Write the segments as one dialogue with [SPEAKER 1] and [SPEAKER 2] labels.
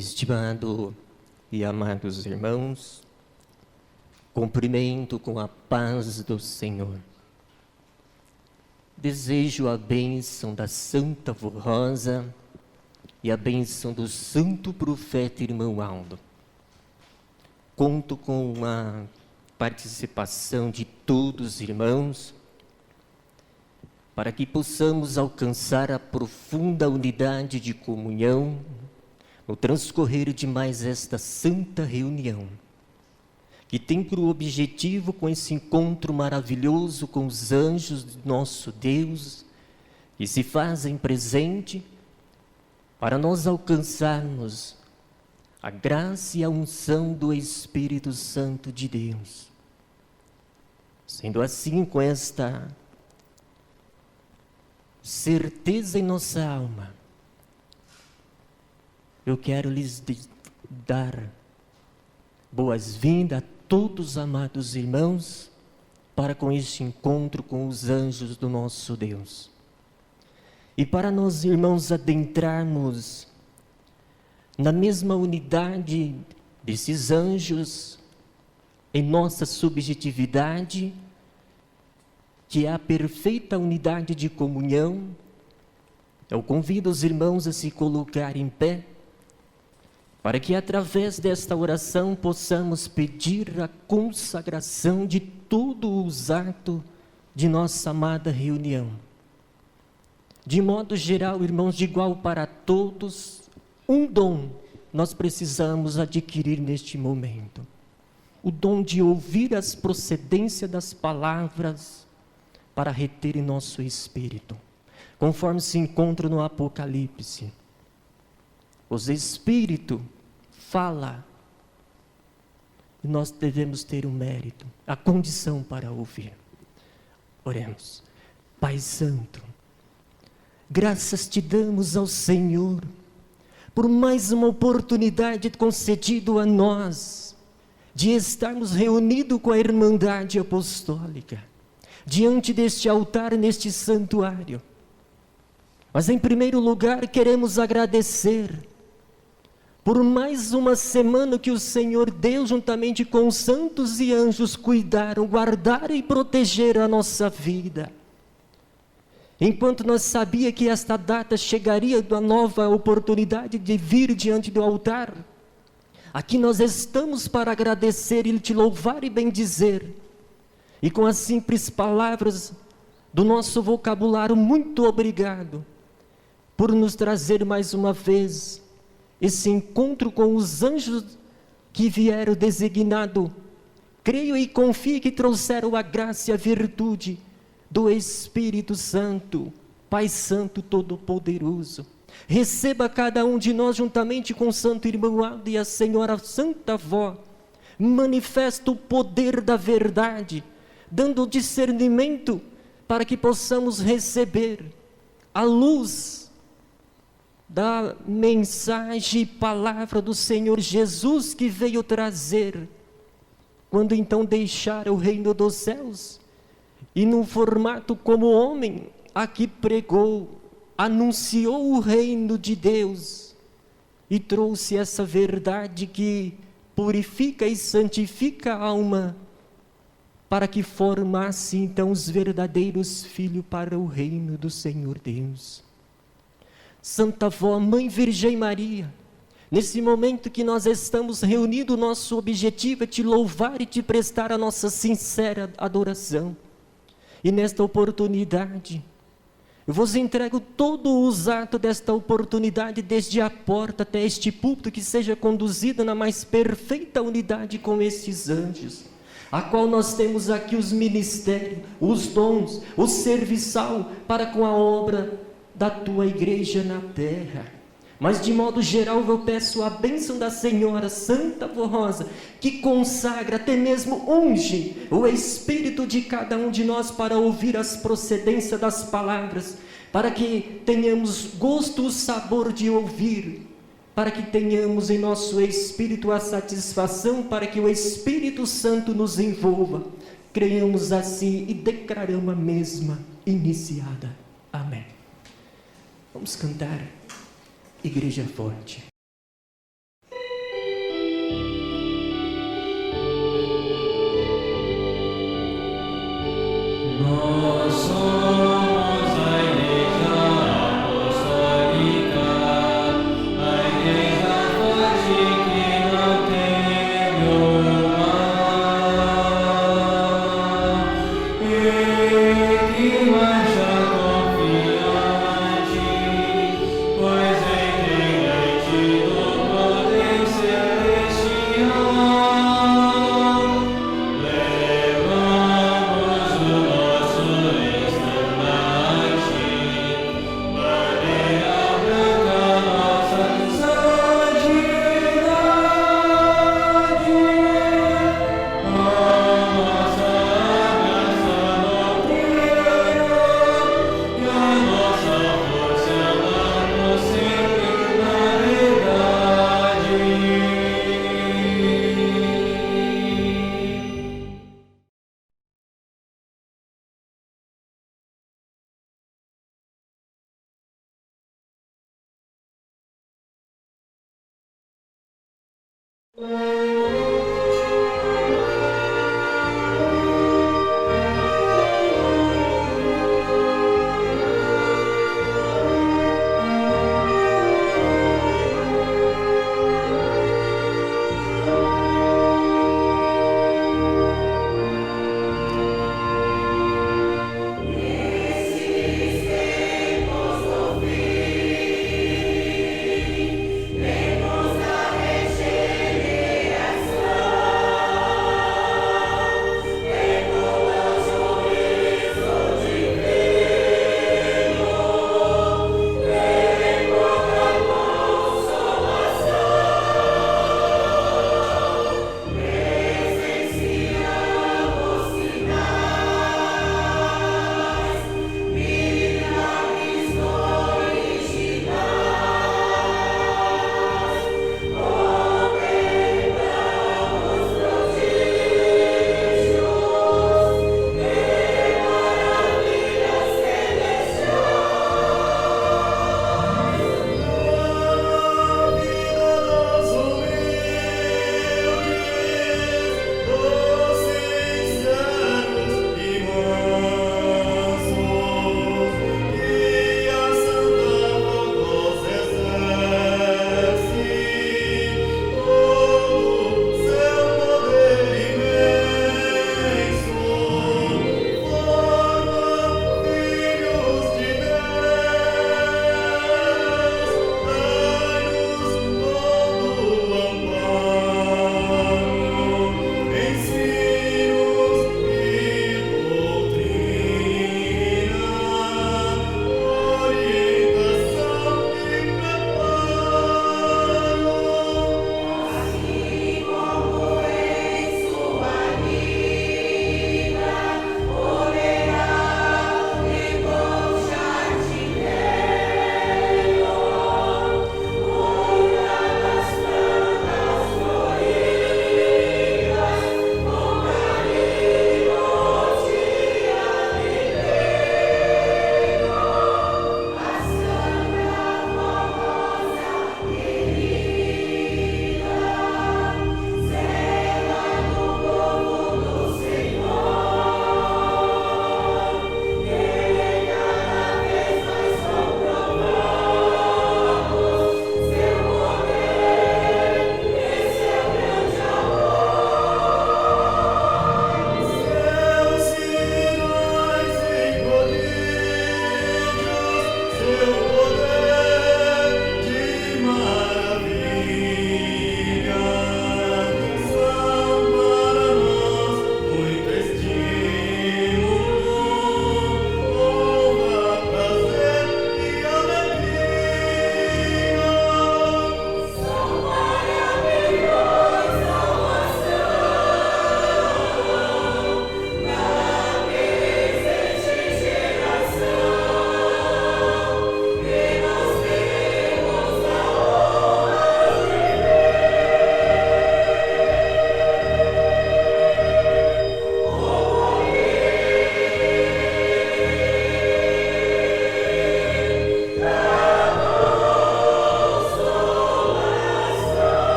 [SPEAKER 1] Estimado e amados irmãos, cumprimento com a paz do Senhor. Desejo a bênção da Santa Vô Rosa e a bênção do Santo Profeta Irmão Aldo. Conto com a participação de todos os irmãos para que possamos alcançar a profunda unidade de comunhão no transcorrer de mais esta santa reunião, que tem por objetivo, com esse encontro maravilhoso com os anjos do nosso Deus, que se fazem presente para nós alcançarmos a graça e a unção do Espírito Santo de Deus. Sendo assim, com esta certeza em nossa alma, eu quero lhes dar boas-vindas a todos, amados irmãos, para com este encontro com os anjos do nosso Deus. E para nós, irmãos, adentrarmos na mesma unidade desses anjos, em nossa subjetividade, que é a perfeita unidade de comunhão, eu convido os irmãos a se colocar em pé, para que através desta oração possamos pedir a consagração de todos os atos de nossa amada reunião. De modo geral, irmãos, de igual para todos, um dom nós precisamos adquirir neste momento. O dom de ouvir as procedências das palavras para reter em nosso espírito, conforme se encontra no Apocalipse. Os Espíritos falam, e nós devemos ter o mérito, a condição para ouvir. Oremos. Pai Santo, graças te damos ao Senhor, por mais uma oportunidade concedida a nós, de estarmos reunidos com a Irmandade Apostólica, diante deste altar, neste santuário. Mas em primeiro lugar queremos agradecer por mais uma semana que o Senhor deu, juntamente com os santos e anjos, cuidaram, guardaram e protegeram a nossa vida. Enquanto nós sabíamos que esta data chegaria da nova oportunidade de vir diante do altar, aqui nós estamos para agradecer e te louvar e bendizer. E com as simples palavras do nosso vocabulário, muito obrigado por nos trazer mais uma vez esse encontro com os anjos que vieram designado. Creio e confio que trouxeram a graça e a virtude do Espírito Santo, Pai Santo Todo-Poderoso. Receba cada um de nós, juntamente com o Santo Irmão Aldo e a Senhora Santa Vó, manifesta o poder da verdade, dando discernimento para que possamos receber a luz da mensagem e palavra do Senhor Jesus, que veio trazer, quando então deixar o reino dos céus, e num formato como homem, aqui pregou, anunciou o reino de Deus, e trouxe essa verdade que purifica e santifica a alma, para que formasse então os verdadeiros filhos para o reino do Senhor Deus. Santa Vó, Mãe Virgem Maria, nesse momento que nós estamos reunidos, nosso objetivo é te louvar e te prestar a nossa sincera adoração. E nesta oportunidade, eu vos entrego todos os atos desta oportunidade, desde a porta até este púlpito, que seja conduzido na mais perfeita unidade com esses anjos, a qual nós temos aqui os ministérios, os dons, o serviçal para com a obra da tua igreja na terra. Mas de modo geral eu peço a bênção da Senhora Santa Vô Rosa, que consagra, até mesmo unge o espírito de cada um de nós para ouvir as procedências das palavras, para que tenhamos gosto e sabor de ouvir, para que tenhamos em nosso espírito a satisfação, para que o Espírito Santo nos envolva. Creiamos assim e declaramos a mesma iniciada. Amém. Vamos cantar Igreja Forte.
[SPEAKER 2] Vemos a regenerar.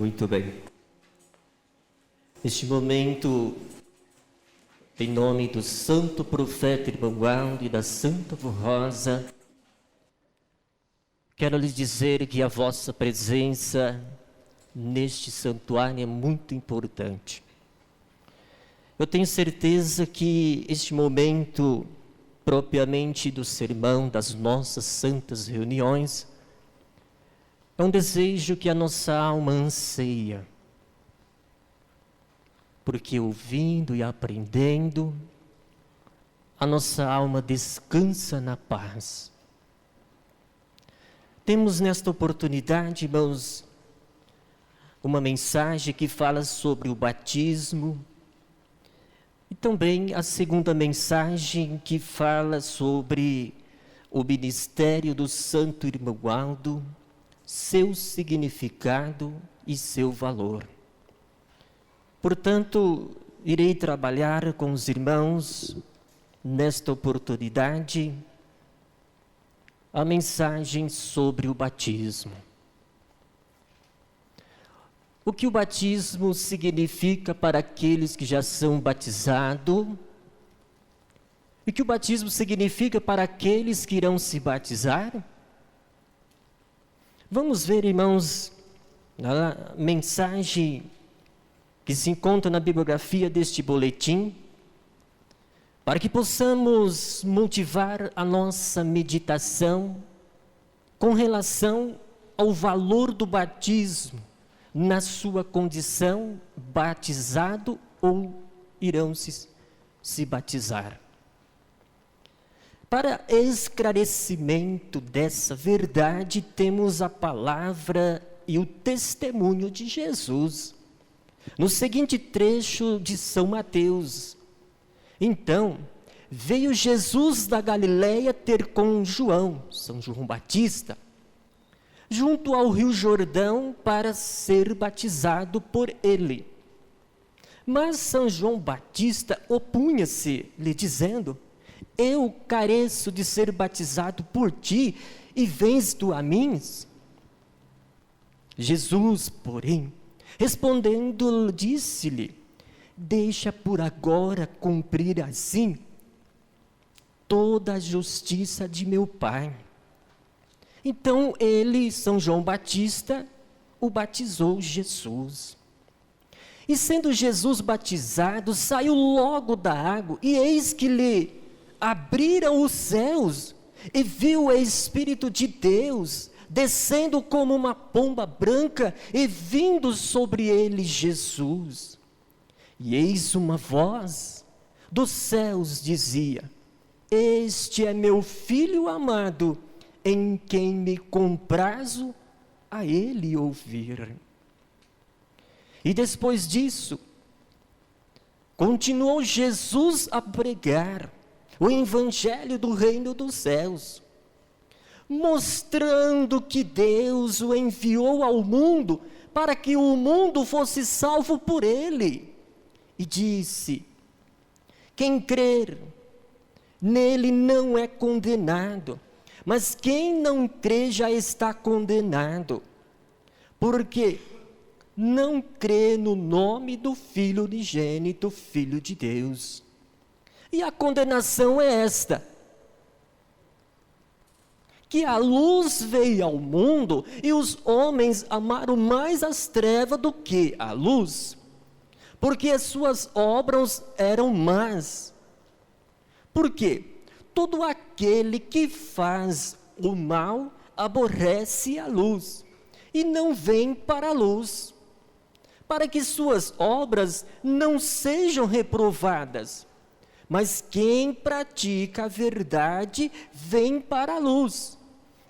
[SPEAKER 1] Muito bem. Neste momento, em nome do santo profeta irmão Aldo e da santa avó Rosa, quero lhes dizer que a vossa presença neste santuário é muito importante. Eu tenho certeza que este momento, propriamente do sermão, das nossas santas reuniões, é um desejo que a nossa alma anseia. Porque ouvindo e aprendendo, a nossa alma descansa na paz. Temos nesta oportunidade, irmãos, uma mensagem que fala sobre o batismo, e também a segunda mensagem que fala sobre o ministério do Santo Irmão Aldo, seu significado e seu valor. Portanto, irei trabalhar com os irmãos, nesta oportunidade, a mensagem sobre o batismo. O que o batismo significa para aqueles que já são batizados, e o que o batismo significa para aqueles que irão se batizar? Vamos ver, irmãos, a mensagem que se encontra na bibliografia deste boletim, para que possamos motivar a nossa meditação com relação ao valor do batismo, na sua condição batizado ou irão se batizar. Para esclarecimento dessa verdade, temos a palavra e o testemunho de Jesus, no seguinte trecho de São Mateus. Então, veio Jesus da Galileia ter com João, São João Batista, junto ao rio Jordão para ser batizado por ele. Mas São João Batista opunha-se, lhe dizendo: eu careço de ser batizado por ti, e vens tu a mim? Jesus, porém, respondendo, disse-lhe: deixa por agora cumprir assim toda a justiça de meu Pai. Então ele, São João Batista, o batizou Jesus. E sendo Jesus batizado, saiu logo da água, e eis que lhe abriram os céus, e viu o Espírito de Deus descendo como uma pomba branca e vindo sobre ele Jesus. E eis uma voz dos céus dizia: este é meu Filho amado, em quem me comprazo a ele ouvir. E depois disso, continuou Jesus a pregar o evangelho do reino dos céus, mostrando que Deus o enviou ao mundo para que o mundo fosse salvo por ele. E disse: quem crer nele não é condenado, mas quem não crê já está condenado, porque não crê no nome do Filho unigênito, Filho de Deus. E a condenação é esta: que a luz veio ao mundo e os homens amaram mais as trevas do que a luz, porque as suas obras eram más. Porque todo aquele que faz o mal aborrece a luz e não vem para a luz, para que suas obras não sejam reprovadas. Mas quem pratica a verdade vem para a luz,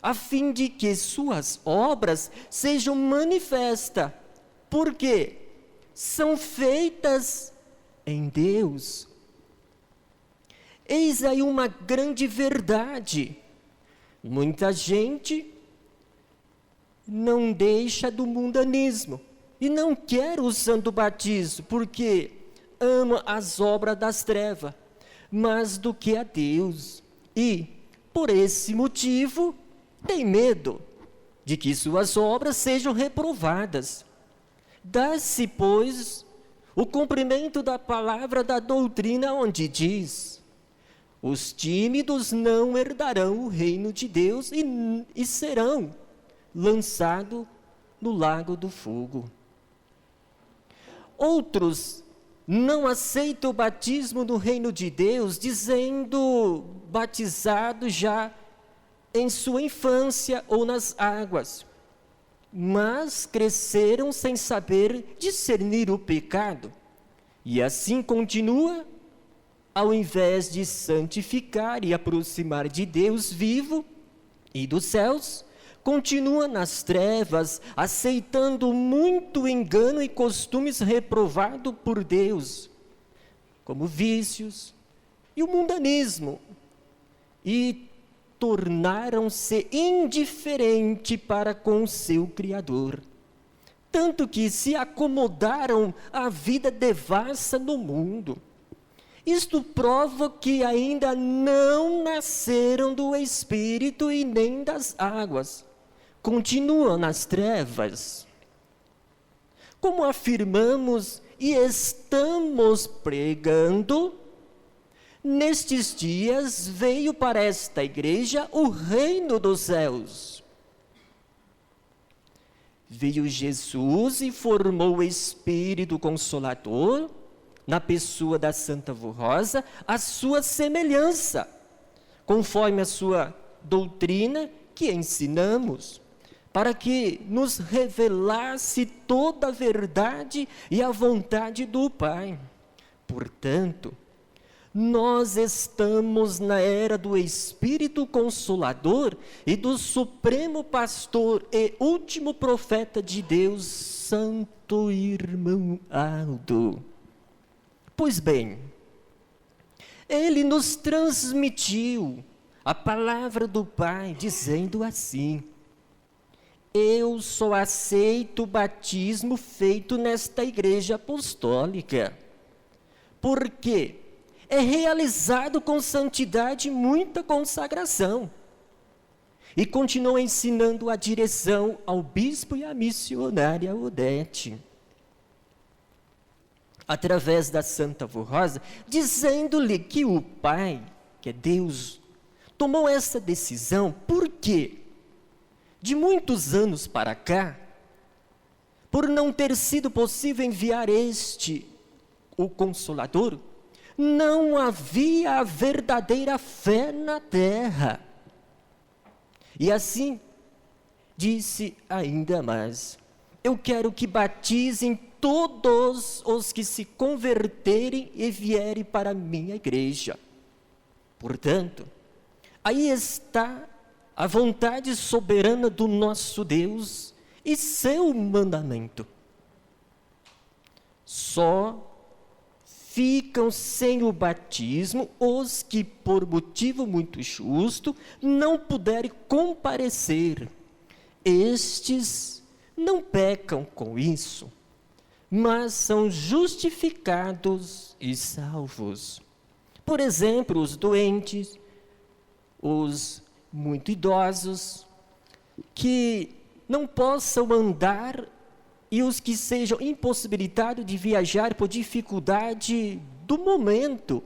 [SPEAKER 1] a fim de que suas obras sejam manifestas, porque são feitas em Deus. Eis aí uma grande verdade: muita gente não deixa do mundanismo e não quer o santo batismo, porque ama as obras das trevas mais do que a Deus, e por esse motivo tem medo de que suas obras sejam reprovadas. Dá-se, pois, o cumprimento da palavra da doutrina onde diz: os tímidos não herdarão o reino de Deus e serão lançados no lago do fogo. Outros não aceitam o batismo no reino de Deus, dizendo batizado já em sua infância ou nas águas, mas cresceram sem saber discernir o pecado, e assim continua, ao invés de santificar e aproximar de Deus vivo e dos céus, continua nas trevas, aceitando muito engano e costumes reprovados por Deus, como vícios e o mundanismo, e tornaram-se indiferentes para com o seu Criador, tanto que se acomodaram à vida devassa no mundo. Isto prova que ainda não nasceram do Espírito e nem das águas. Continuam nas trevas. Como afirmamos e estamos pregando, nestes dias veio para esta igreja o reino dos céus. Veio Jesus e formou o Espírito Consolador, na pessoa da Santa Rosa, a sua semelhança, conforme a sua doutrina que ensinamos, para que nos revelasse toda a verdade e a vontade do Pai. Portanto, nós estamos na era do Espírito Consolador e do Supremo Pastor e último profeta de Deus, Santo Irmão Aldo. Pois bem, ele nos transmitiu a palavra do Pai, dizendo assim: eu só aceito o batismo feito nesta igreja apostólica, porque é realizado com santidade e muita consagração. E continuou ensinando a direção ao bispo e à missionária Odete, através da Santa Rosa, dizendo-lhe que o Pai, que é Deus, tomou essa decisão porque, de muitos anos para cá, por não ter sido possível enviar o Consolador, não havia a verdadeira fé na terra. E assim, disse ainda mais: eu quero que batizem todos os que se converterem e vierem para a minha igreja. Portanto, aí está a vontade soberana do nosso Deus e seu mandamento. Só ficam sem o batismo os que, por motivo muito justo, não puderem comparecer. Estes não pecam com isso, mas são justificados e salvos. Por exemplo, os doentes, os muito idosos, que não possam andar, e os que sejam impossibilitados de viajar por dificuldade do momento,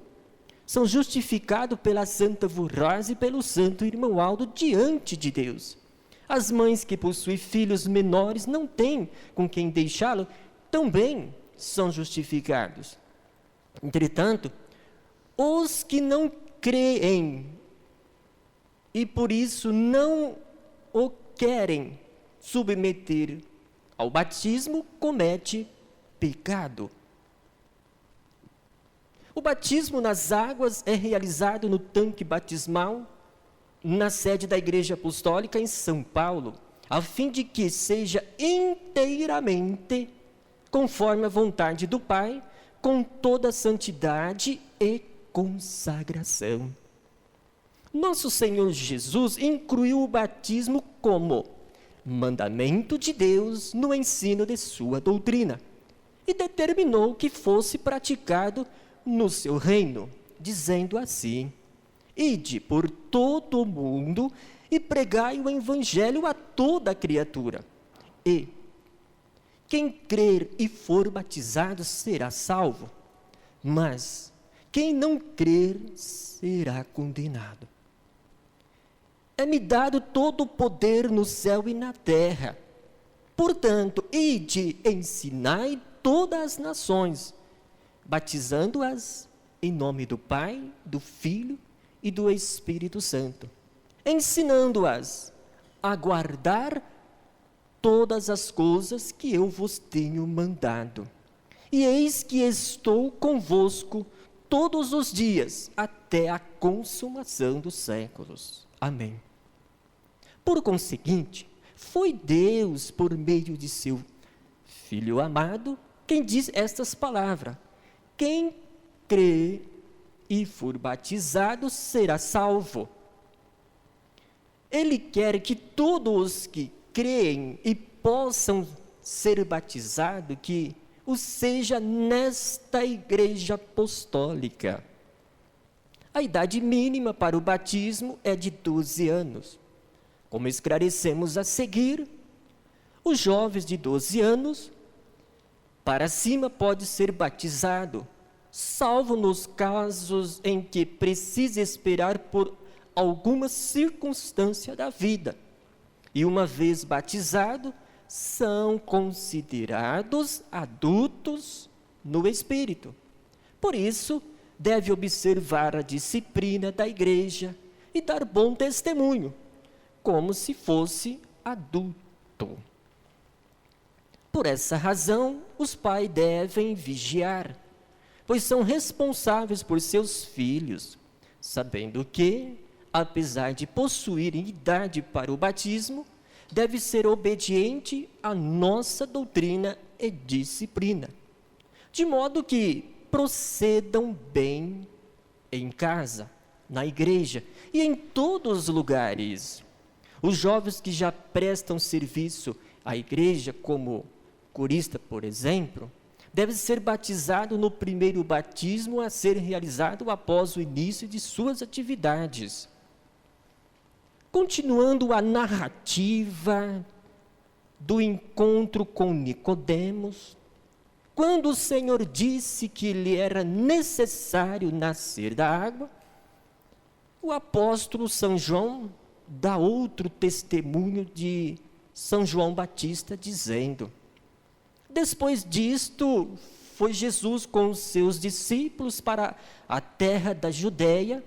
[SPEAKER 1] são justificados pela Santa Rosa e pelo Santo Irmão Aldo diante de Deus. As mães que possuem filhos menores não têm com quem deixá-lo, também são justificados. Entretanto, os que não creem e por isso não o querem submeter ao batismo, comete pecado. O batismo nas águas é realizado no tanque batismal, na sede da Igreja Apostólica em São Paulo, a fim de que seja inteiramente conforme a vontade do Pai, com toda a santidade e consagração. Nosso Senhor Jesus incluiu o batismo como mandamento de Deus no ensino de sua doutrina e determinou que fosse praticado no seu reino, dizendo assim: ide por todo o mundo e pregai o evangelho a toda criatura. E quem crer e for batizado será salvo, mas quem não crer será condenado. É-me dado todo o poder no céu e na terra. Portanto, ide, ensinai todas as nações, batizando-as em nome do Pai, do Filho e do Espírito Santo, ensinando-as a guardar todas as coisas que eu vos tenho mandado. E eis que estou convosco todos os dias, até a consumação dos séculos. Amém. Por conseguinte, foi Deus, por meio de seu Filho amado, quem diz estas palavras: quem crê e for batizado será salvo. Ele quer que todos os que creem e possam ser batizados, que o seja nesta igreja apostólica. A idade mínima para o batismo é de 12 anos. Como esclarecemos a seguir, os jovens de 12 anos para cima pode ser batizado, salvo nos casos em que precise esperar por alguma circunstância da vida. E uma vez batizado, são considerados adultos no espírito. Por isso, deve observar a disciplina da igreja e dar bom testemunho, como se fosse adulto. Por essa razão, os pais devem vigiar, pois são responsáveis por seus filhos, sabendo que, apesar de possuírem idade para o batismo, deve ser obediente à nossa doutrina e disciplina, de modo que procedam bem em casa, na igreja e em todos os lugares. Os jovens que já prestam serviço à igreja, como corista, por exemplo, devem ser batizados no primeiro batismo a ser realizado após o início de suas atividades. Continuando a narrativa do encontro com Nicodemos, quando o Senhor disse que lhe era necessário nascer da água, o apóstolo São João dá outro testemunho de São João Batista, dizendo: depois disto, foi Jesus com os seus discípulos para a terra da Judéia,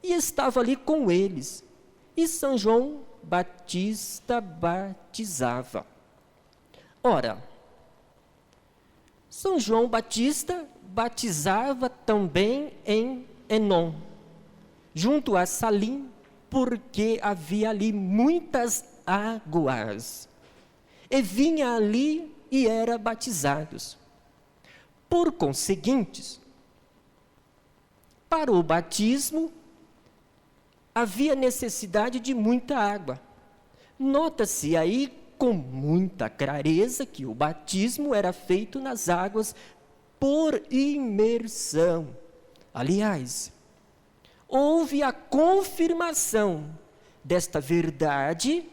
[SPEAKER 1] e estava ali com eles, e São João Batista batizava. Ora, São João Batista batizava também em Enom, junto a Salim, porque havia ali muitas águas, e vinha ali e era batizados. Por conseguinte, para o batismo, havia necessidade de muita água. Nota-se aí com muita clareza que o batismo era feito nas águas por imersão. Aliás, houve a confirmação desta verdade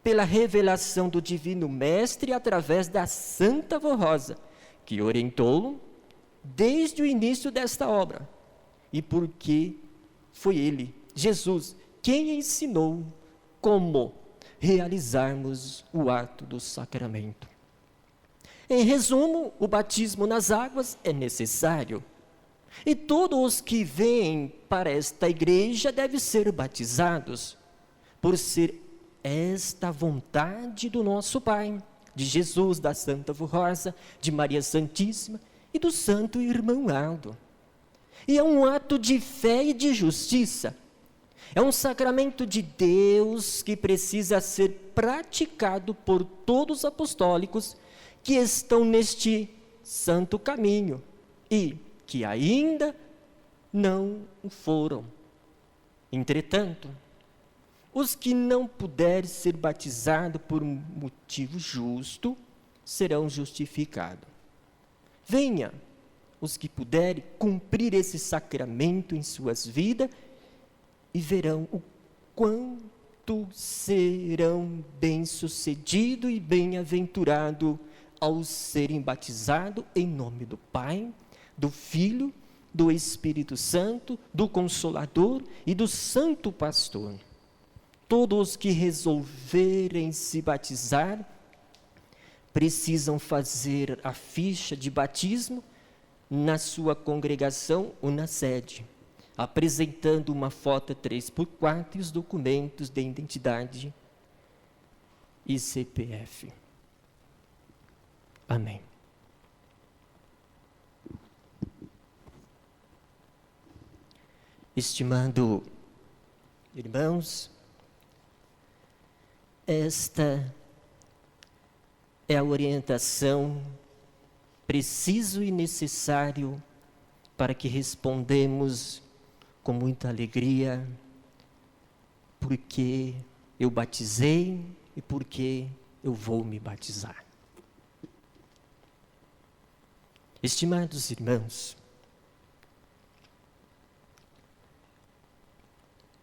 [SPEAKER 1] pela revelação do Divino Mestre através da Santa Vó Rosa, que orientou-o desde o início desta obra, e porque foi ele, Jesus, quem ensinou como realizarmos o ato do sacramento. Em resumo, o batismo nas águas é necessário, e todos os que vêm para esta igreja devem ser batizados, por ser esta vontade do nosso Pai, de Jesus, da Santa Vó Rosa, de Maria Santíssima e do Santo Irmão Aldo. E é um ato de fé e de justiça. É um sacramento de Deus que precisa ser praticado por todos os apostólicos que estão neste santo caminho e que ainda não o foram. Entretanto, os que não puderem ser batizados por um motivo justo, serão justificados. Venha, os que puderem cumprir esse sacramento em suas vidas, e verão o quanto serão bem-sucedidos e bem-aventurados ao serem batizados em nome do Pai, do Filho, do Espírito Santo, do Consolador e do Santo Pastor. Todos que resolverem se batizar precisam fazer a ficha de batismo na sua congregação ou na sede, apresentando uma foto 3x4 e os documentos de identidade e CPF. Amém. Estimado irmãos, esta é a orientação preciso e necessário para que respondemos com muita alegria, porque eu batizei e porque eu vou me batizar. Estimados irmãos,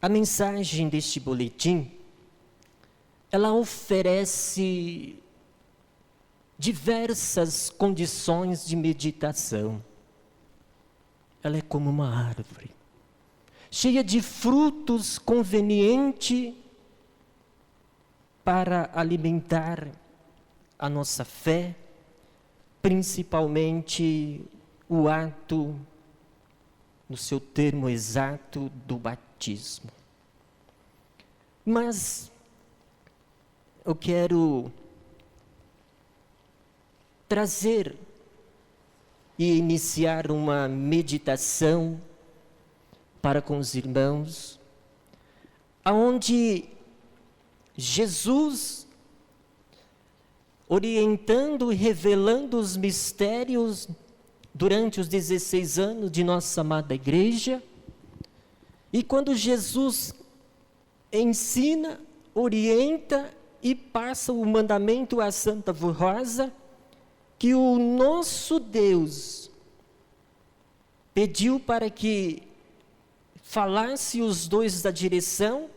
[SPEAKER 1] a mensagem deste boletim, ela oferece diversas condições de meditação. Ela é como uma árvore, cheia de frutos convenientes para alimentar a nossa fé, principalmente o ato, no seu termo exato, do batismo. Mas eu quero trazer e iniciar uma meditação para com os irmãos, aonde Jesus, orientando e revelando os mistérios durante os 16 anos de nossa amada igreja, e quando Jesus ensina, orienta e passa o mandamento à Santa Rosa, que o nosso Deus pediu para que falasse os dois da direção,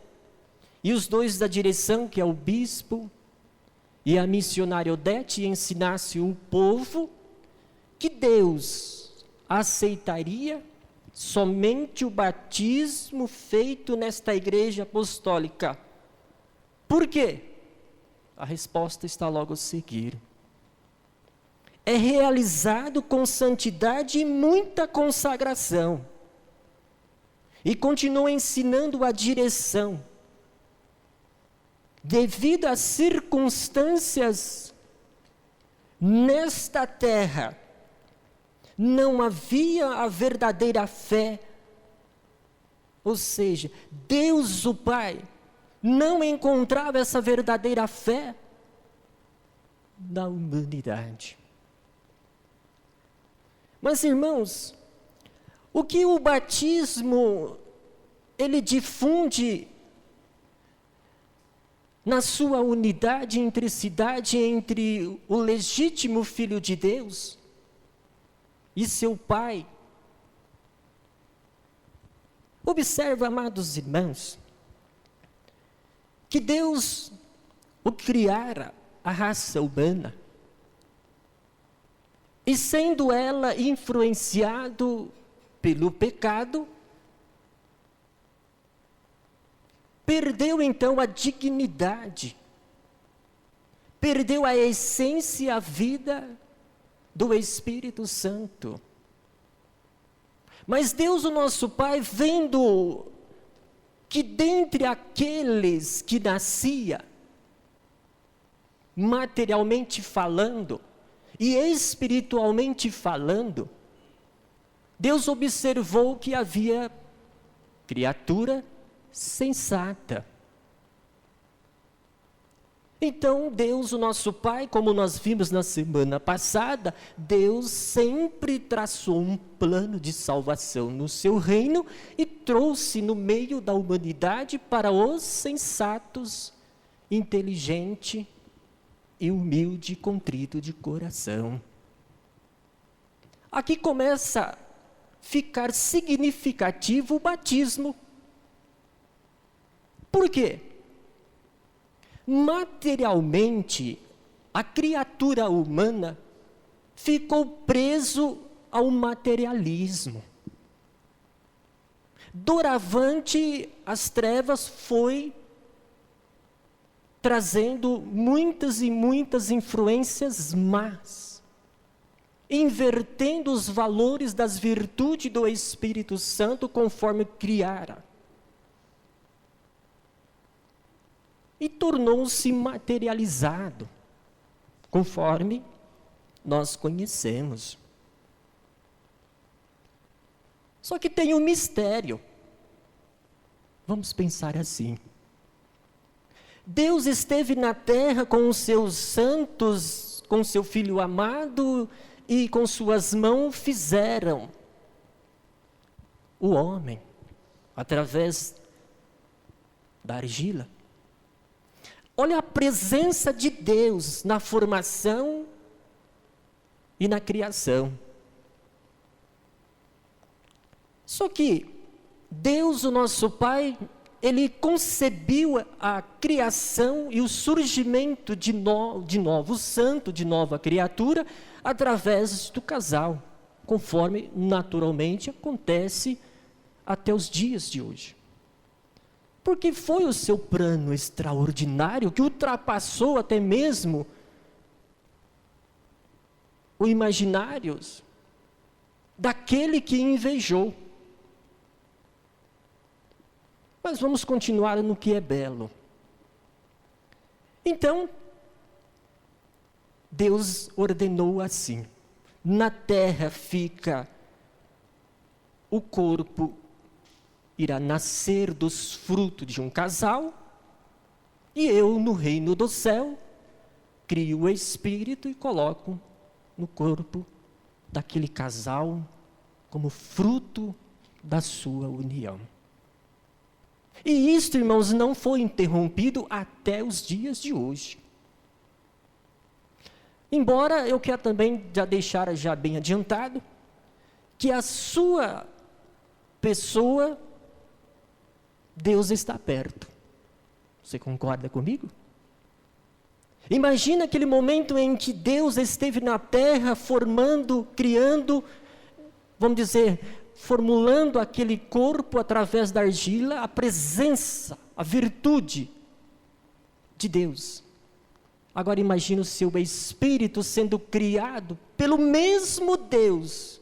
[SPEAKER 1] e os dois da direção, que é o bispo e a missionária Odete, ensinasse o povo que Deus aceitaria somente o batismo feito nesta igreja apostólica. Por quê? A resposta está logo a seguir. É realizado com santidade e muita consagração. E continua ensinando a direção. Devido às circunstâncias nesta terra, não havia a verdadeira fé. Ou seja, Deus o Pai não encontrava essa verdadeira fé na humanidade. Mas, irmãos, o que o batismo ele difunde na sua unidade e intricidade entre o legítimo Filho de Deus e seu Pai? Observa, amados irmãos, que Deus o criara a raça humana, e sendo ela influenciado pelo pecado, perdeu então a dignidade, perdeu a essência e a vida do Espírito Santo. Mas Deus, o nosso Pai, vendo que dentre aqueles que nascia, materialmente falando e espiritualmente falando, Deus observou que havia criatura sensata. Então Deus, o nosso Pai, como nós vimos na semana passada, Deus sempre traçou um plano de salvação no seu reino e trouxe no meio da humanidade para os sensatos, inteligente e humilde e contrito de coração. Aqui começa a ficar significativo o batismo. Por quê? Materialmente, a criatura humana ficou preso ao materialismo. Doravante, as trevas foi trazendo muitas e muitas influências más, invertendo os valores das virtudes do Espírito Santo conforme criara. E tornou-se materializado, conforme nós conhecemos. Só que tem um mistério. Vamos pensar assim. Deus esteve na terra com os seus santos, com seu Filho amado, e com suas mãos fizeram o homem, através da argila. Olha a presença de Deus na formação e na criação. Só que Deus, o nosso Pai, Ele concebeu a criação e o surgimento de novo santo, de nova criatura, através do casal, conforme naturalmente acontece até os dias de hoje. Porque foi o seu plano extraordinário que ultrapassou até mesmo o imaginário daquele que invejou. Mas vamos continuar no que é belo. Então, Deus ordenou assim: na terra fica o corpo, irá nascer dos frutos de um casal, e eu no reino do céu crio o espírito e coloco no corpo daquele casal como fruto da sua união. E isto, irmãos, não foi interrompido até os dias de hoje. Embora eu quero também já deixar já bem adiantado, que a sua pessoa, Deus está perto. Você concorda comigo? Imagina aquele momento em que Deus esteve na terra formando, criando, vamos dizer, formulando aquele corpo através da argila, a presença, a virtude de Deus. Agora imagine o seu espírito sendo criado pelo mesmo Deus.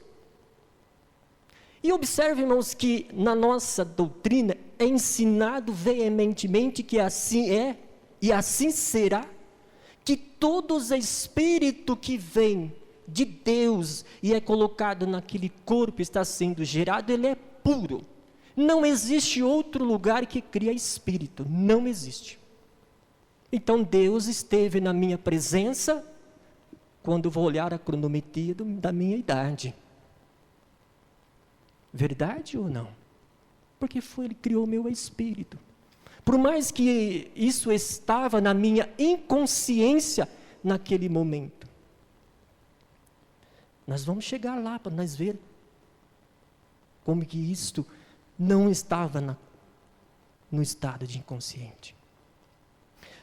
[SPEAKER 1] E observe, irmãos, que na nossa doutrina é ensinado veementemente que assim é e assim será, que todos os espíritos que vêm de Deus e é colocado naquele corpo, está sendo gerado, ele é puro. Não existe outro lugar que cria espírito, não existe. Então Deus esteve na minha presença quando vou olhar a cronometria da minha idade. Verdade ou não? Porque Ele criou o meu espírito. Por mais que isso estava na minha inconsciência naquele momento. Nós vamos chegar lá para nós ver como que isto não estava no estado de inconsciente.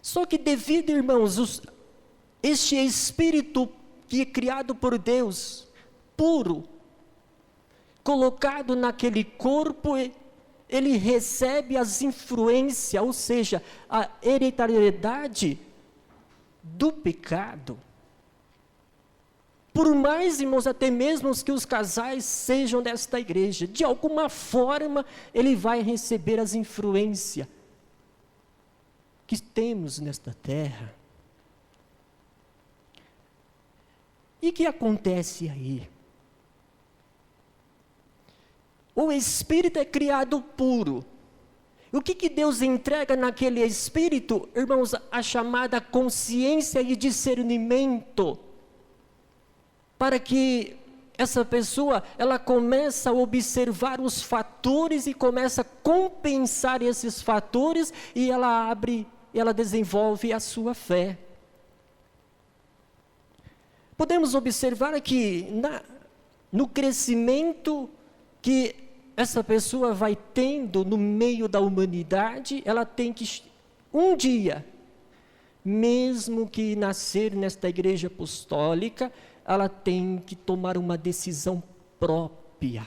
[SPEAKER 1] Só que devido, irmãos, este espírito que é criado por Deus, puro, colocado naquele corpo, ele recebe as influências, ou seja, a hereditariedade do pecado. Por mais, irmãos, até mesmo que os casais sejam desta igreja, de alguma forma ele vai receber as influências que temos nesta terra. E o que acontece aí? O espírito é criado puro. E o que Deus entrega naquele espírito, irmãos? A chamada consciência e discernimento. Para que essa pessoa, ela começa a observar os fatores e começa a compensar esses fatores e ela desenvolve a sua fé. Podemos observar que no crescimento que essa pessoa vai tendo no meio da humanidade, ela tem que um dia mesmo que nascer nesta igreja apostólica, ela tem que tomar uma decisão própria.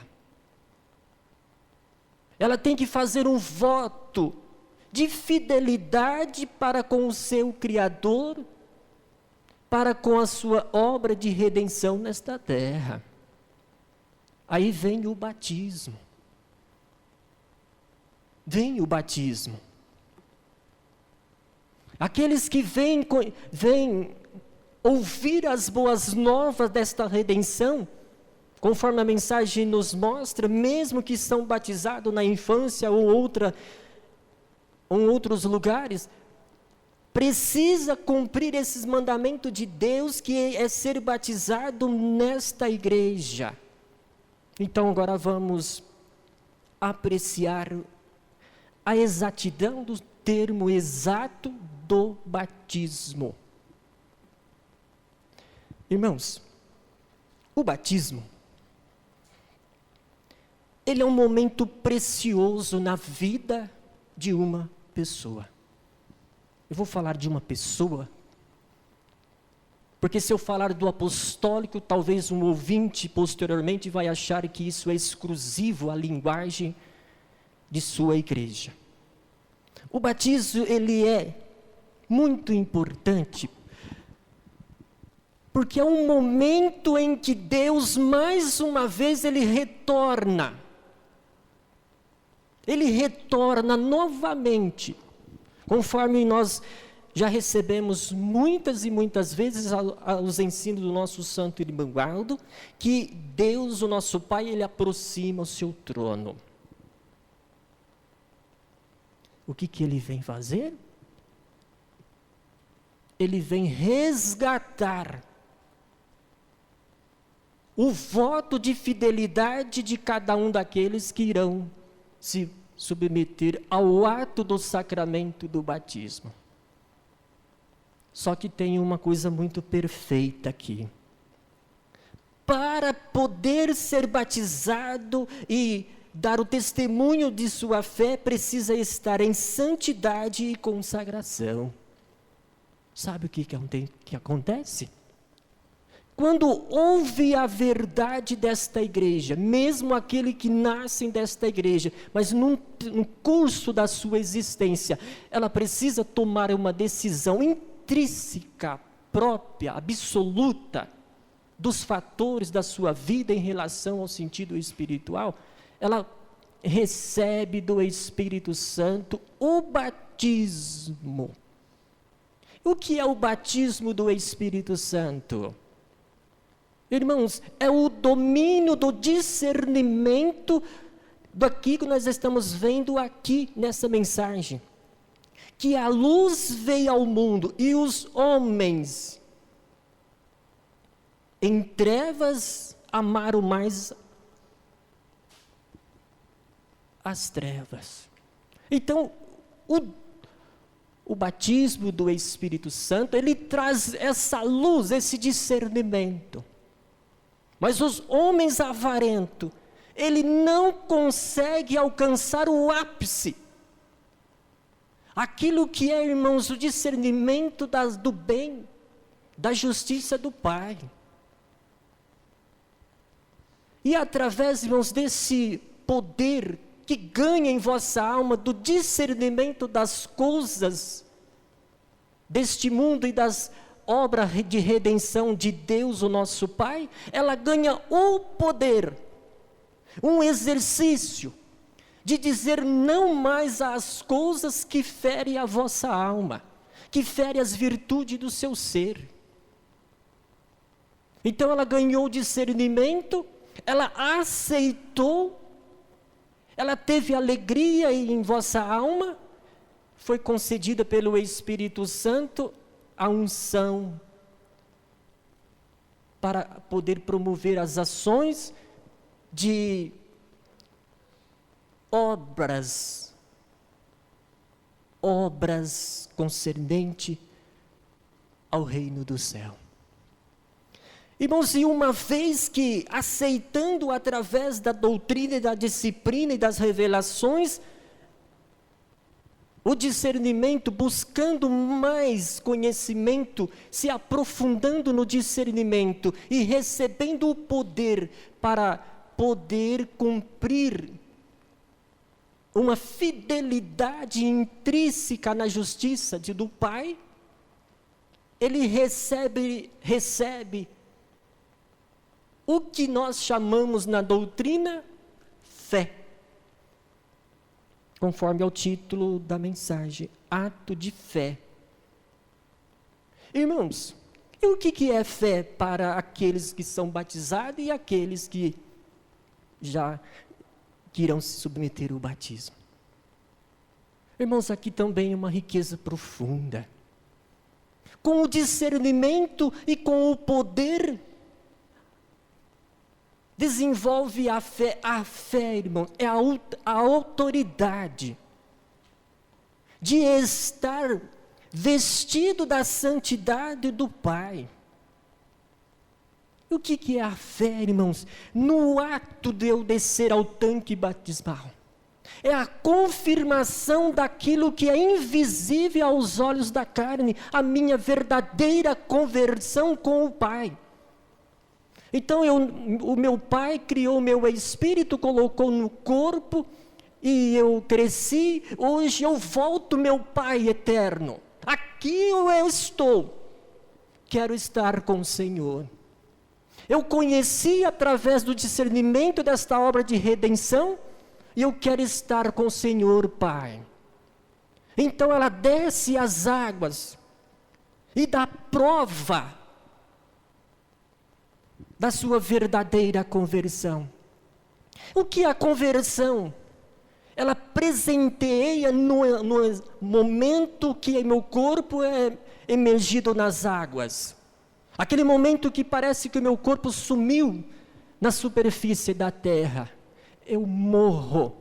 [SPEAKER 1] Ela tem que fazer um voto de fidelidade para com o seu Criador, para com a sua obra de redenção nesta terra. Aí vem o batismo. Vem o batismo. Aqueles que vêm ouvir as boas novas desta redenção, conforme a mensagem nos mostra, mesmo que são batizados na infância ou outros lugares, precisa cumprir esses mandamentos de Deus, que é ser batizado nesta igreja. Então agora vamos apreciar a exatidão do termo exato do batismo. Irmãos, o batismo, ele é um momento precioso na vida de uma pessoa. Eu vou falar de uma pessoa, porque se eu falar do apostólico, talvez um ouvinte posteriormente vai achar que isso é exclusivo à linguagem de sua igreja. O batismo, ele é muito importante, porque é um momento em que Deus, mais uma vez, Ele retorna novamente, conforme nós já recebemos muitas e muitas vezes os ensinos do nosso santo irmão Gualdo, que Deus, o nosso Pai, Ele aproxima o seu trono. O que Ele vem fazer? Ele vem resgatar o voto de fidelidade de cada um daqueles que irão se submeter ao ato do sacramento do batismo. Só que tem uma coisa muito perfeita aqui. Para poder ser batizado e dar o testemunho de sua fé, precisa estar em santidade e consagração. Sabe o que acontece? Quando ouve a verdade desta igreja, mesmo aquele que nasce desta igreja, mas no curso da sua existência, ela precisa tomar uma decisão intrínseca, própria, absoluta, dos fatores da sua vida em relação ao sentido espiritual, ela recebe do Espírito Santo o batismo. O que é o batismo do Espírito Santo? Irmãos, é o domínio do discernimento daquilo que nós estamos vendo aqui nessa mensagem. Que a luz veio ao mundo e os homens em trevas amaram mais as trevas. Então, o batismo do Espírito Santo, ele traz essa luz, esse discernimento. Mas os homens avarentos, ele não consegue alcançar o ápice. Aquilo que é, irmãos, o discernimento do bem, da justiça do Pai. E através, irmãos, desse poder que ganha em vossa alma do discernimento das coisas deste mundo e das obras de redenção de Deus, o nosso Pai, ela ganha o poder, um exercício de dizer não mais às coisas que ferem a vossa alma, que ferem as virtudes do seu ser. Então ela ganhou discernimento, ela aceitou, ela teve alegria em vossa alma, foi concedida pelo Espírito Santo a unção para poder promover as ações de obras concernente ao reino do céu. Irmãos, e uma vez que aceitando através da doutrina e da disciplina e das revelações, o discernimento, buscando mais conhecimento, se aprofundando no discernimento e recebendo o poder para poder cumprir uma fidelidade intrínseca na justiça do Pai, ele recebe o que nós chamamos na doutrina fé. Conforme ao título da mensagem, ato de fé. Irmãos, e o que é fé para aqueles que são batizados e aqueles que já irão se submeter ao batismo? Irmãos, aqui também é uma riqueza profunda. Com o discernimento e com o poder, desenvolve a fé. A fé, irmão, é a autoridade de estar vestido da santidade do Pai. O que é a fé, irmãos? No ato de eu descer ao tanque batismal, é a confirmação daquilo que é invisível aos olhos da carne, a minha verdadeira conversão com o Pai. Então o meu Pai criou o meu espírito, colocou no corpo, e eu cresci, hoje eu volto meu Pai eterno. Aqui eu estou, quero estar com o Senhor. Eu conheci através do discernimento desta obra de redenção, e eu quero estar com o Senhor Pai. Então ela desce as águas, e dá prova da sua verdadeira conversão. O que é a conversão? Ela presenteia no momento que meu corpo é emergido nas águas. Aquele momento que parece que o meu corpo sumiu na superfície da terra. Eu morro.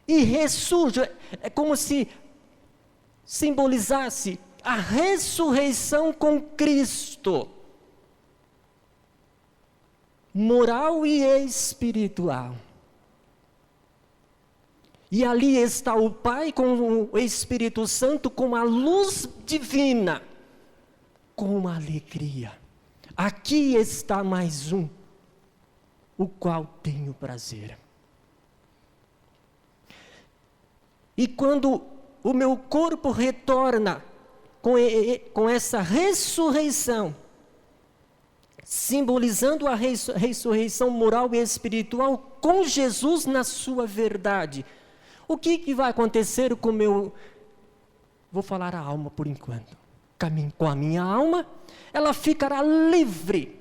[SPEAKER 1] E ressurjo. É como se simbolizasse a ressurreição com Cristo. Moral e espiritual. E ali está o Pai com o Espírito Santo, com a luz divina, com uma alegria. Aqui está mais um, o qual tenho prazer. E quando o meu corpo retorna com essa ressurreição, simbolizando a ressurreição moral e espiritual com Jesus na sua verdade. O que vai acontecer com o meu... Vou falar a alma por enquanto. Com a minha alma, ela ficará livre.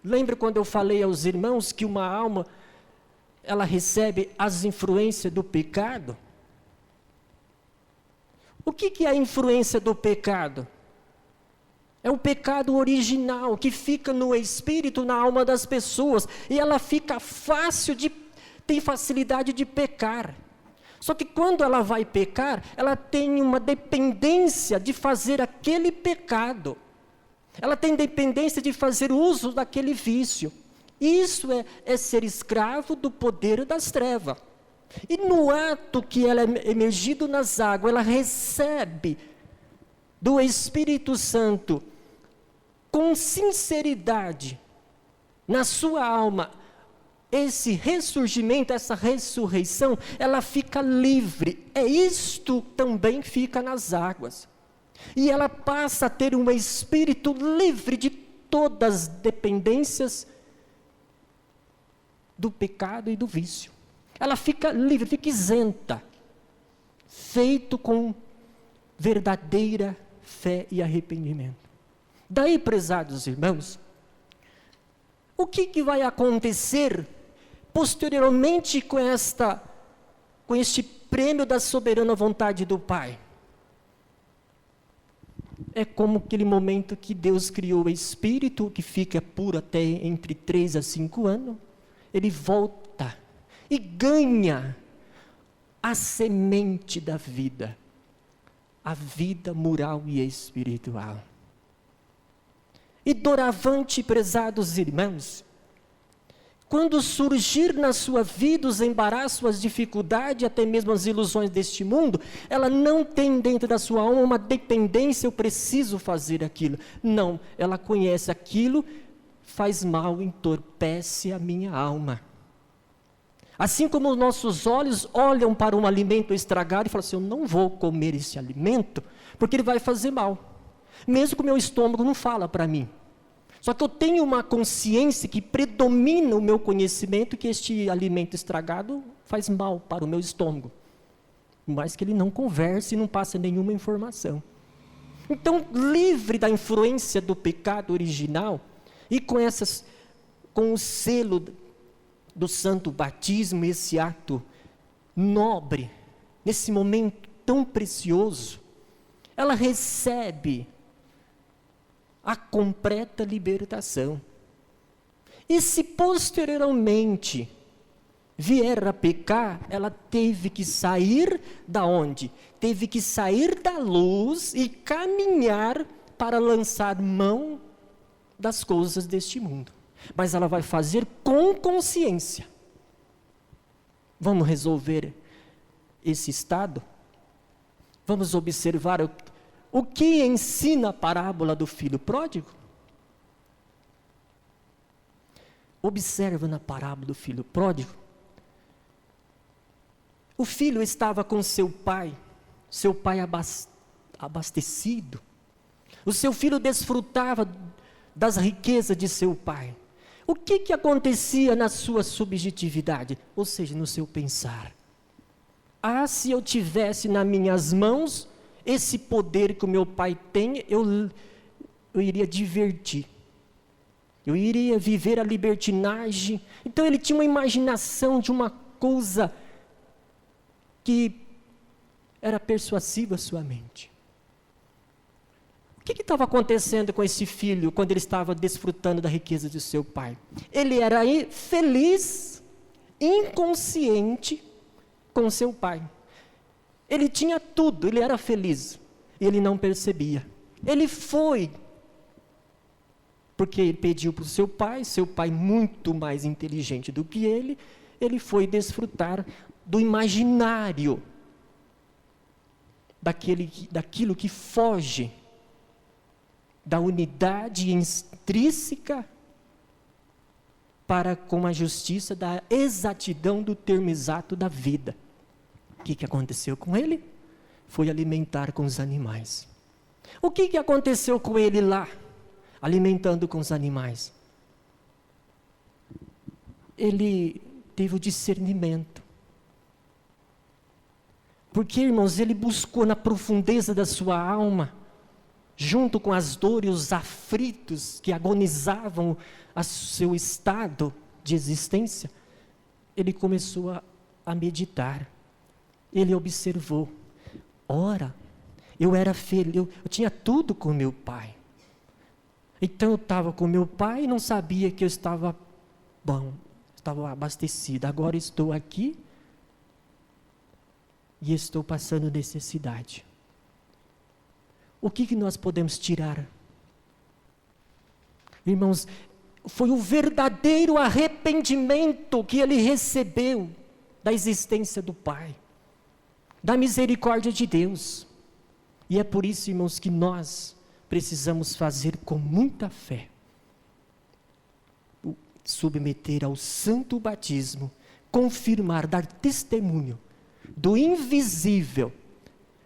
[SPEAKER 1] Lembra quando eu falei aos irmãos que uma alma, ela recebe as influências do pecado? O que é a influência do pecado? É o pecado original que fica no espírito, na alma das pessoas. E ela fica tem facilidade de pecar. Só que quando ela vai pecar, ela tem uma dependência de fazer aquele pecado. Ela tem dependência de fazer uso daquele vício. Isso é ser escravo do poder das trevas. E no ato que ela é emergido nas águas, ela recebe do Espírito Santo, com sinceridade, na sua alma, esse ressurgimento, essa ressurreição, ela fica livre. Isto também fica nas águas. E ela passa a ter um espírito livre de todas as dependências do pecado e do vício. Ela fica livre, fica isenta, feito com verdadeira fé e arrependimento. Daí, prezados irmãos, o que vai acontecer posteriormente com este prêmio da soberana vontade do Pai? É como aquele momento que Deus criou o Espírito, que fica puro até entre 3 a 5 anos, ele volta e ganha a semente da vida, a vida moral e espiritual. E doravante, prezados irmãos, quando surgir na sua vida os embaraços, as dificuldades, até mesmo as ilusões deste mundo, ela não tem dentro da sua alma uma dependência, eu preciso fazer aquilo. Não, ela conhece aquilo, faz mal, entorpece a minha alma. Assim como os nossos olhos olham para um alimento estragado e falam assim, eu não vou comer esse alimento, porque ele vai fazer mal. Mesmo que o meu estômago não fala para mim. Só que eu tenho uma consciência que predomina o meu conhecimento que este alimento estragado faz mal para o meu estômago. Mas que ele não converse e não passa nenhuma informação. Então, livre da influência do pecado original e com o selo do santo batismo, esse ato nobre, nesse momento tão precioso, ela recebe a completa libertação. E se posteriormente vier a pecar, ela teve que sair da onde? Teve que sair da luz e caminhar para lançar mão das coisas deste mundo. Mas ela vai fazer com consciência. Vamos resolver esse estado? Vamos observar o que ensina a parábola do filho pródigo? Observa na parábola do filho pródigo. O filho estava com seu pai abastecido. O seu filho desfrutava das riquezas de seu pai. O que acontecia na sua subjetividade? Ou seja, no seu pensar. Ah, se eu tivesse nas minhas mãos esse poder que o meu pai tem, eu iria divertir. Eu iria viver a libertinagem. Então ele tinha uma imaginação de uma coisa que era persuasiva à sua mente. O que estava acontecendo com esse filho quando ele estava desfrutando da riqueza de seu pai? Ele era feliz, inconsciente com seu pai. Ele tinha tudo, ele era feliz, e ele não percebia. Ele foi, porque ele pediu para o seu pai muito mais inteligente do que ele foi desfrutar do imaginário, daquilo que foge da unidade intrínseca para com a justiça da exatidão do termo exato da vida. O que aconteceu com ele? Foi alimentar com os animais. O que aconteceu com ele lá, alimentando com os animais? Ele teve o discernimento. Porque, irmãos, ele buscou na profundeza da sua alma, junto com as dores, os aflitos que agonizavam a seu estado de existência, ele começou a meditar. Ele observou, ora, eu era feliz, eu tinha tudo com meu pai. Então eu estava com meu pai e não sabia que eu estava bom, estava abastecido. Agora estou aqui e estou passando necessidade. O que nós podemos tirar? Irmãos, foi o verdadeiro arrependimento que ele recebeu da existência do Pai, da misericórdia de Deus. E é por isso, irmãos, que nós precisamos fazer com muita fé, submeter ao santo batismo, confirmar, dar testemunho do invisível,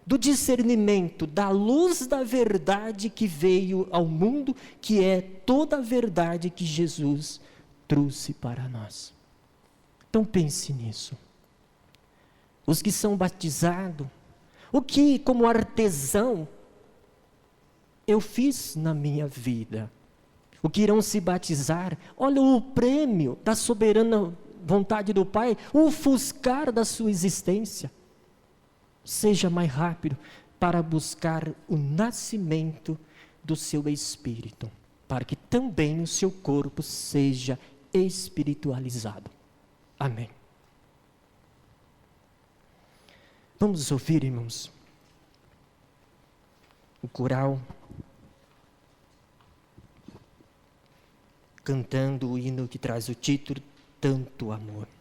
[SPEAKER 1] do discernimento, da luz da verdade que veio ao mundo, que é toda a verdade que Jesus trouxe para nós. Então pense nisso. Os que são batizados, o que como artesão eu fiz na minha vida, o que irão se batizar, olha o prêmio da soberana vontade do Pai, o ofuscar da sua existência. Seja mais rápido para buscar o nascimento do seu espírito, para que também o seu corpo seja espiritualizado. Amém. Vamos ouvir, irmãos, o coral cantando o hino que traz o título tanto amor.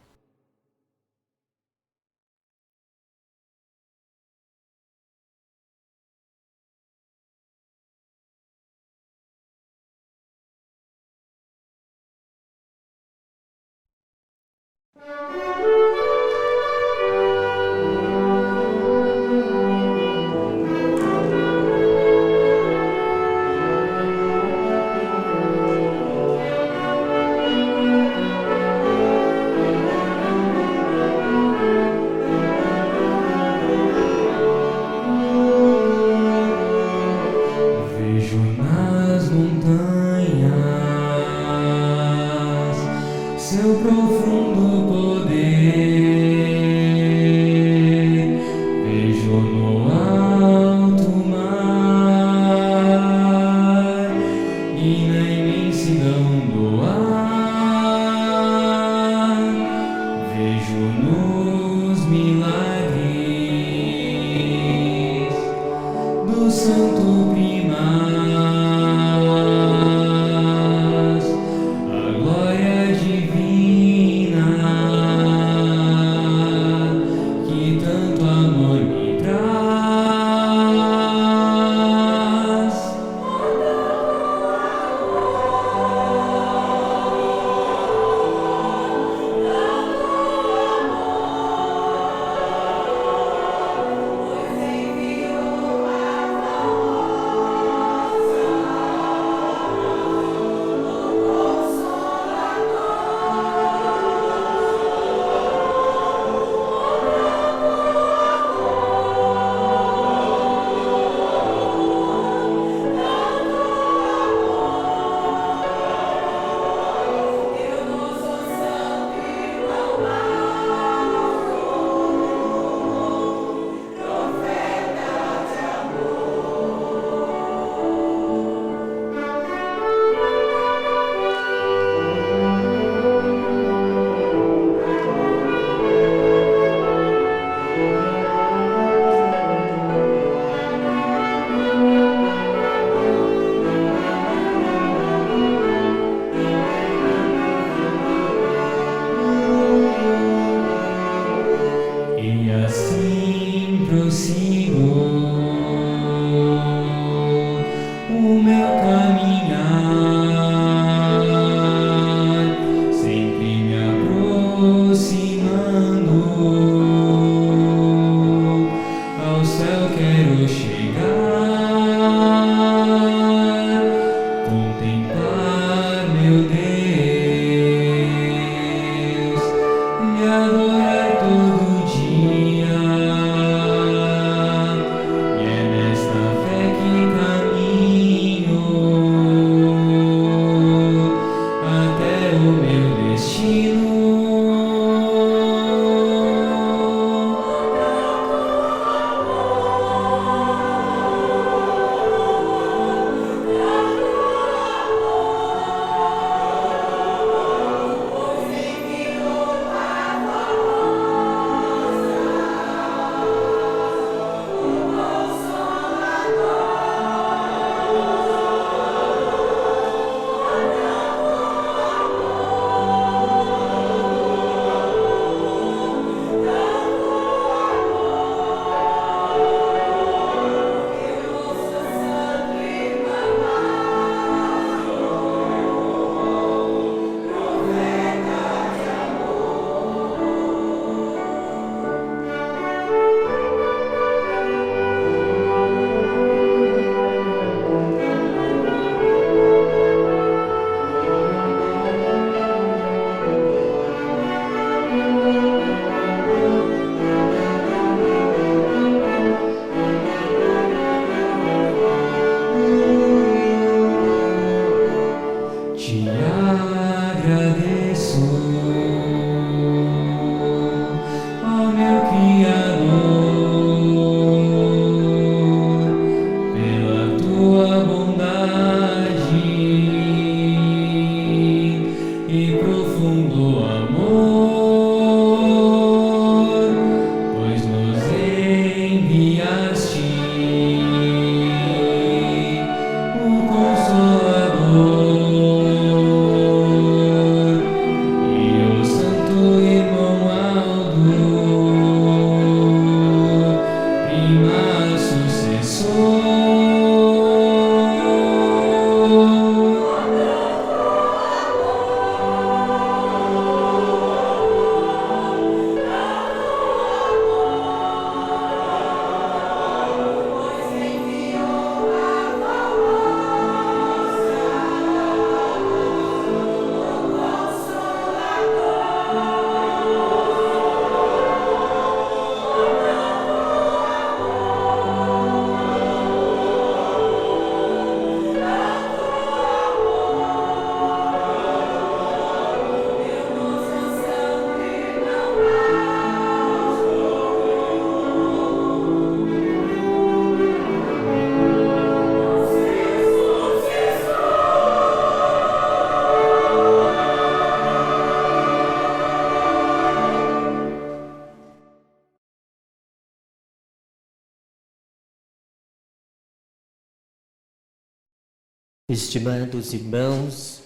[SPEAKER 1] Estimados irmãos,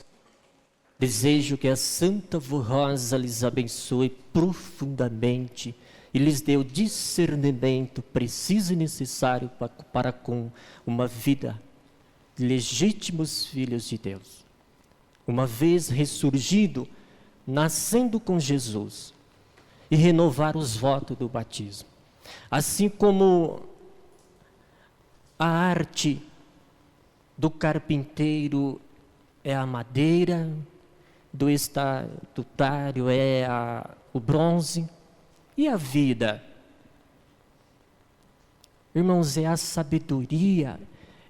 [SPEAKER 1] desejo que a Santa Rosa lhes abençoe profundamente e lhes dê o discernimento preciso e necessário para com uma vida de legítimos filhos de Deus. Uma vez ressurgido, nascendo com Jesus, e renovar os votos do batismo. Assim como a arte do carpinteiro é a madeira, do estatutário é o bronze, e a vida? Irmãos, é a sabedoria,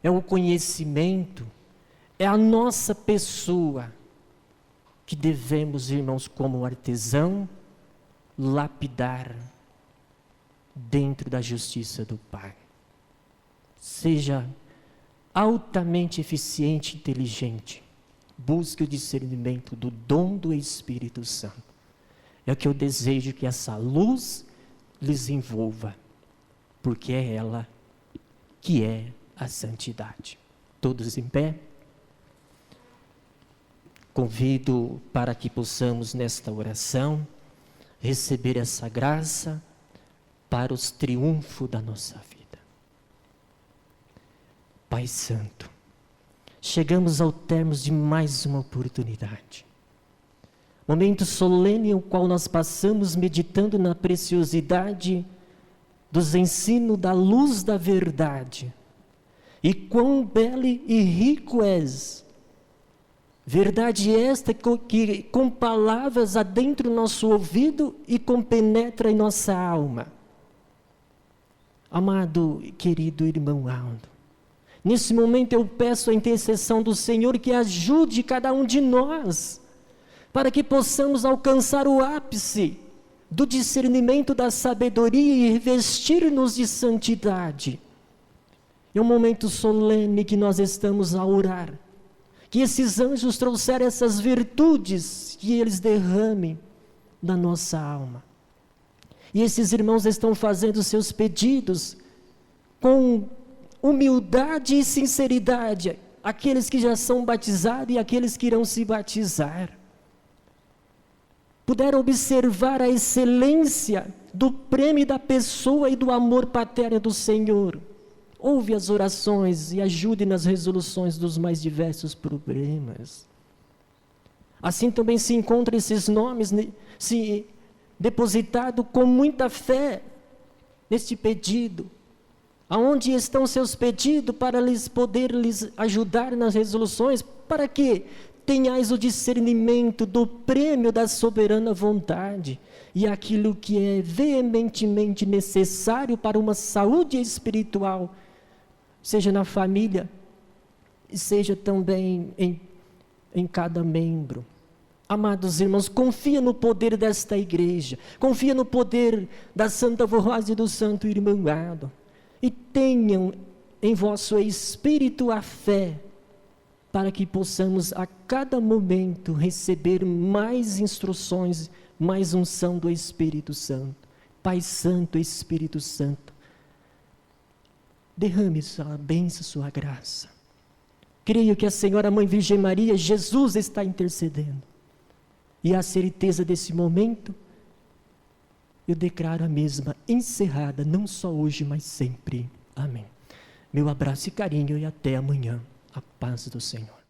[SPEAKER 1] é o conhecimento, é a nossa pessoa que devemos, irmãos, como artesão, lapidar dentro da justiça do Pai. Seja altamente eficiente e inteligente. Busque o discernimento do dom do Espírito Santo. É o que eu desejo que essa luz lhes envolva, porque é ela que é a santidade. Todos em pé? Convido para que possamos nesta oração receber essa graça para os triunfos da nossa vida. Pai Santo, chegamos ao termo de mais uma oportunidade. Momento solene ao qual nós passamos meditando na preciosidade dos ensinos da luz da verdade. E quão belo e rico és. Verdade esta que com palavras adentra o nosso ouvido e compenetra em nossa alma. Amado e querido irmão Aldo, nesse momento eu peço a intercessão do Senhor que ajude cada um de nós, para que possamos alcançar o ápice do discernimento da sabedoria e revestir-nos de santidade. É um momento solene que nós estamos a orar, que esses anjos trouxeram essas virtudes, que eles derramem na nossa alma. E esses irmãos estão fazendo seus pedidos com humildade e sinceridade, aqueles que já são batizados e aqueles que irão se batizar. Puderam observar a excelência do prêmio da pessoa e do amor paterno do Senhor. Ouve as orações e ajude nas resoluções dos mais diversos problemas. Assim também se encontram esses nomes se depositado com muita fé neste pedido. Aonde estão seus pedidos para poder lhes ajudar nas resoluções, para que tenhais o discernimento do prêmio da soberana vontade e aquilo que é veementemente necessário para uma saúde espiritual, seja na família, e seja também em cada membro. Amados irmãos, confia no poder desta igreja, confia no poder da Santa Rosa e do Santo Irmãado, e tenham em vosso espírito a fé, para que possamos a cada momento receber mais instruções, mais unção do Espírito Santo. Pai Santo, Espírito Santo, derrame sua bênção, sua graça. Creio que a Senhora Mãe Virgem Maria, Jesus está intercedendo. E a certeza desse momento, eu declaro a mesma encerrada, não só hoje, mas sempre. Amém. Meu abraço e carinho e até amanhã. A paz do Senhor.